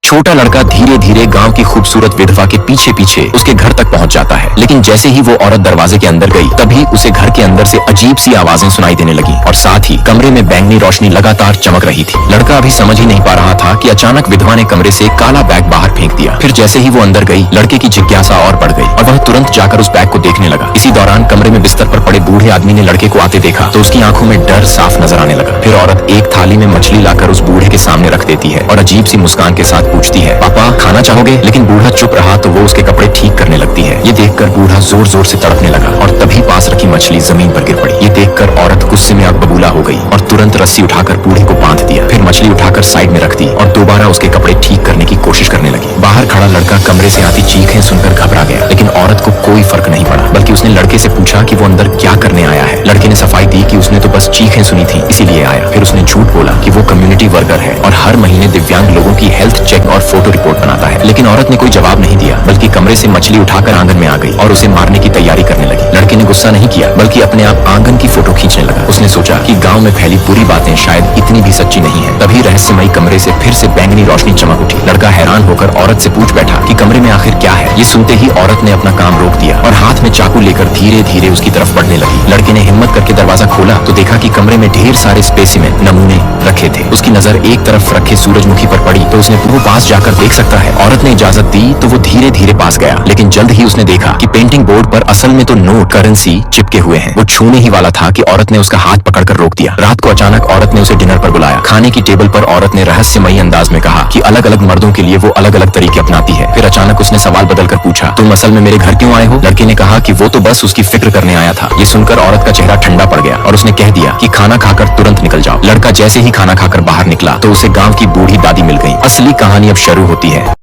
छोटा लड़का धीरे धीरे गांव की खूबसूरत विधवा के पीछे पीछे उसके घर तक पहुंच जाता है, लेकिन जैसे ही वो औरत दरवाजे के अंदर गई तभी उसे घर के अंदर से अजीब सी आवाजें सुनाई देने लगी और साथ ही कमरे में बैंगनी रोशनी लगातार चमक रही थी। लड़का अभी समझ ही नहीं पा रहा था कि अचानक विधवा ने कमरे से काला बैग बाहर फेंक दिया। फिर जैसे ही वो अंदर गई, लड़के की जिज्ञासा और बढ़ गई और वह तुरंत जाकर उस बैग को देखने लगा। इसी दौरान कमरे में बिस्तर पर पड़े बूढ़े आदमी ने लड़के को आते देखा तो उसकी आंखों में डर साफ नजर आने लगा। फिर औरत एक थाली में मछली लाकर उस बूढ़े के सामने रख देती है और अजीब सी मुस्कान के साथ पूछती है, पापा खाना चाहोगे? लेकिन बूढ़ा चुप रहा तो वो उसके कपड़े ठीक करने लगती है। ये देखकर बूढ़ा जोर जोर से तड़पने लगा और तभी पास रखी मछली जमीन पर गिर पड़ी। ये देखकर औरत गुस्से में आग बबूला हो गई और तुरंत रस्सी उठाकर बूढ़े को बांध दिया। फिर मछली उठाकर साइड में रख दी और दोबारा उसके कपड़े ठीक करने की कोशिश करने लगी। बाहर खड़ा लड़का कमरे से आती चीखें सुनकर घबरा गया, लेकिन औरत को कोई फर्क नहीं पड़ा, बल्कि उसने लड़के से पूछा कि वो अंदर क्या करने आया है। लड़के ने सफाई दी कि उसने तो बस चीखें सुनी थी इसीलिए आया। फिर उसने झूठ बोला कि वो कम्युनिटी वर्कर है और हर महीने दिव्यांग लोगों की हेल्थ चेक और फोटो रिपोर्ट बनाता है। लेकिन औरत ने कोई जवाब नहीं दिया, बल्कि कमरे से मछली उठाकर आंगन में आ गई और उसे मारने की तैयारी करने लगी। लड़के ने गुस्सा नहीं किया, बल्कि अपने आप आंगन की फोटो खींचने लगा। उसने सोचा कि गांव में फैली बुरी बातें शायद इतनी भी सच्ची नहीं है। तभी रहस्यमयी कमरे से फिर से बैंगनी रोशनी चमक उठी। लड़का हैरान होकर औरत से पूछ बैठा कि कमरे में आखिर क्या है। ये सुनते ही औरत ने अपना काम रोक दिया और हाथ में चाकू लेकर धीरे धीरे उसकी तरफ बढ़ने लगी। लड़के ने हिम्मत करके दरवाजा खोला तो देखा कि कमरे में ढेर सारे स्पेसिमेन नमूने रखे थे। उसकी नजर एक तरफ रखे सूरजमुखी पर पड़ी तो उसने वो पास जाकर देख सकता है। औरत ने इजाजत दी तो वो धीरे धीरे पास गया, लेकिन जल्द ही उसने देखा कि पेंटिंग बोर्ड पर असल में तो नोट करेंसी चिपके हुए हैं। वो छूने ही वाला था कि औरत ने उसका हाथ पकड़कर रोक दिया। रात को अचानक औरत ने उसे डिनर पर बुलाया। खाने की टेबल पर औरत ने रहस्यमयी अंदाज में कहा कि अलग अलग मर्दों के लिए वो अलग अलग तरीके अपनाती है। फिर अचानक उसने सवाल बदलकर पूछा, तुम असल में मेरे घर क्यों आए हो? लड़के ने कहा कि वो तो बस उसकी फिक्र करने आया था। ये सुनकर औरत का चेहरा ठंडा पड़ गया और उसने कह दिया कि खाना खाकर तुरंत निकल जाओ। लड़का जैसे ही खाना खाकर बाहर निकला तो उसे गांव की बूढ़ी दादी मिल गई। असली कहानी अब शुरू होती है।